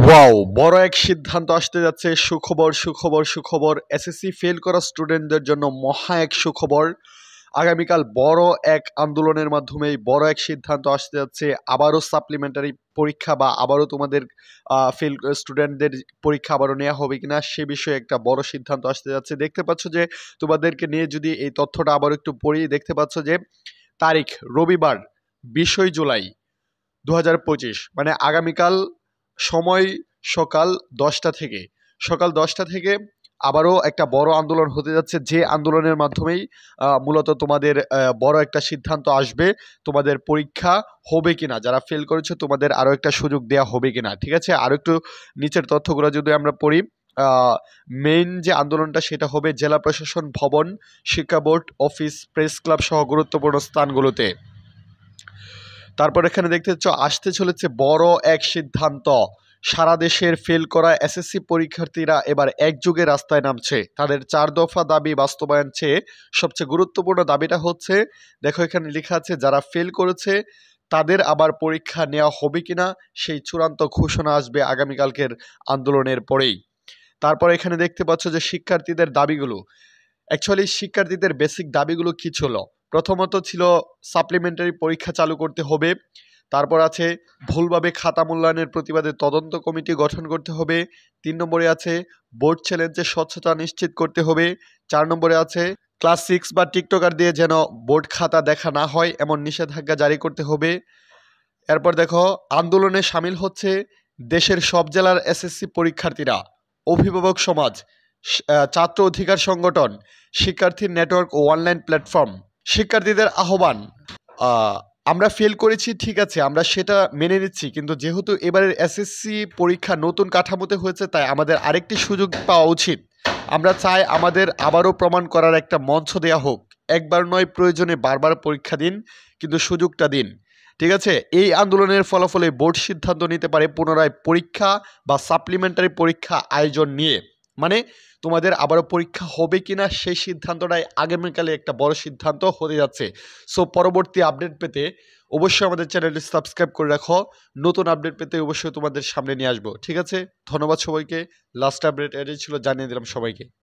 Wow! বড় এক সিদ্ধান্ত আসতে যাচ্ছে। সুখবর, সুখবর, সুখবর। এসএসসি ফেল করা স্টুডেন্টদের জন্য মহা এক সুখবর। আগামীকাল বড় এক আন্দোলনের মাধ্যমেই বড় এক সিদ্ধান্ত আসতে যাচ্ছে। আবারও সাপ্লিমেন্টারি পরীক্ষা বা আবারও তোমাদের ফেল স্টুডেন্টদের পরীক্ষা আবারও নেওয়া হবে কিনা সে বিষয়ে একটা বড় সিদ্ধান্ত আসতে যাচ্ছে। দেখতে পাচ্ছ যে তোমাদেরকে নিয়ে যদি এই তথ্যটা আবার একটু পড়ি, দেখতে পাচ্ছ যে তারিখ রবিবার 20 জুলাই 2025, মানে আগামীকাল। সময় সকাল 10টা থেকে। সকাল 10টা থেকে আবারও একটা বড় আন্দোলন হতে যাচ্ছে, যে আন্দোলনের মাধ্যমেই মূলত তোমাদের বড় একটা সিদ্ধান্ত আসবে। তোমাদের পরীক্ষা হবে কিনা, যারা ফেল করেছে তোমাদের আরও একটা সুযোগ দেওয়া হবে কিনা। ঠিক আছে, আরও একটু নিচের তথ্যগুলো যদি আমরা পড়ি, মেইন যে আন্দোলনটা সেটা হবে জেলা প্রশাসন ভবন, শিক্ষা বোর্ড অফিস, প্রেস ক্লাব সহ গুরুত্বপূর্ণ স্থানগুলোতে। তারপর এখানে দেখতে পাচ্ছ আসতে চলেছে বড় এক সিদ্ধান্ত। সারা দেশের ফেল করা এসএসসি পরীক্ষার্থীরা এবার একযোগে রাস্তায় নামছে। তাদের 4 দফা দাবি বাস্তবায়ন চেয়ে সবচেয়ে গুরুত্বপূর্ণ দাবিটা হচ্ছে, দেখো এখানে লেখা আছে, যারা ফেল করেছে তাদের আবার পরীক্ষা নেওয়া হবে কিনা সেই চূড়ান্ত ঘোষণা আসবে আগামীকালকের আন্দোলনের পরেই। তারপর এখানে দেখতে পাচ্ছ যে শিক্ষার্থীদের দাবিগুলো, অ্যাকচুয়ালি শিক্ষার্থীদের বেসিক দাবিগুলো কী ছিল। প্রথমত ছিল সাপ্লিমেন্টারি পরীক্ষা চালু করতে হবে। তারপর আছে ভুলভাবে খাতা মূল্যায়নের প্রতিবাদে তদন্ত কমিটি গঠন করতে হবে। 3 নম্বরে আছে বোর্ড চ্যালেঞ্জের স্বচ্ছতা নিশ্চিত করতে হবে। 4 নম্বরে আছে ক্লাস 6 বা টিকটকার দিয়ে যেন বোর্ড খাতা দেখা না হয় এমন নিষেধাজ্ঞা জারি করতে হবে। এরপর দেখো আন্দোলনে সামিল হচ্ছে দেশের সব জেলার এসএসসি পরীক্ষার্থীরা, অভিভাবক সমাজ, ছাত্র অধিকার সংগঠন, শিক্ষার্থীর নেটওয়ার্ক ও অনলাইন প্ল্যাটফর্ম। শিক্ষার্থীদের আহ্বান, আমরা ফেল করেছি ঠিক আছে, আমরা সেটা মেনে নিচ্ছি, কিন্তু যেহেতু এবারের এসএসসি পরীক্ষা নতুন কাঠামোতে হয়েছে তাই আমাদের আরেকটি সুযোগ পাওয়া উচিত। আমরা চাই আমাদের আবারও প্রমাণ করার একটা মঞ্চ দেয়া হোক। একবার নয়, প্রয়োজনে বারবার পরীক্ষা দিন, কিন্তু সুযোগটা দিন। ঠিক আছে, এই আন্দোলনের ফলাফলে বোর্ড সিদ্ধান্ত নিতে পারে পুনরায় পরীক্ষা বা সাপ্লিমেন্টারি পরীক্ষা আয়োজন নিয়ে। মানে তোমাদের আবারও পরীক্ষা হবে কিনা সেই সিদ্ধান্তটাই আগামীকালে একটা বড় সিদ্ধান্ত হতে যাচ্ছে। সো পরবর্তী আপডেট পেতে অবশ্যই আমাদের চ্যানেলটি সাবস্ক্রাইব করে রাখো। নতুন আপডেট পেতে অবশ্যই তোমাদের সামনে নিয়ে আসবো। ঠিক আছে, ধন্যবাদ সবাইকে। লাস্ট আপডেট এটাই ছিল, জানিয়ে দিলাম সবাইকে।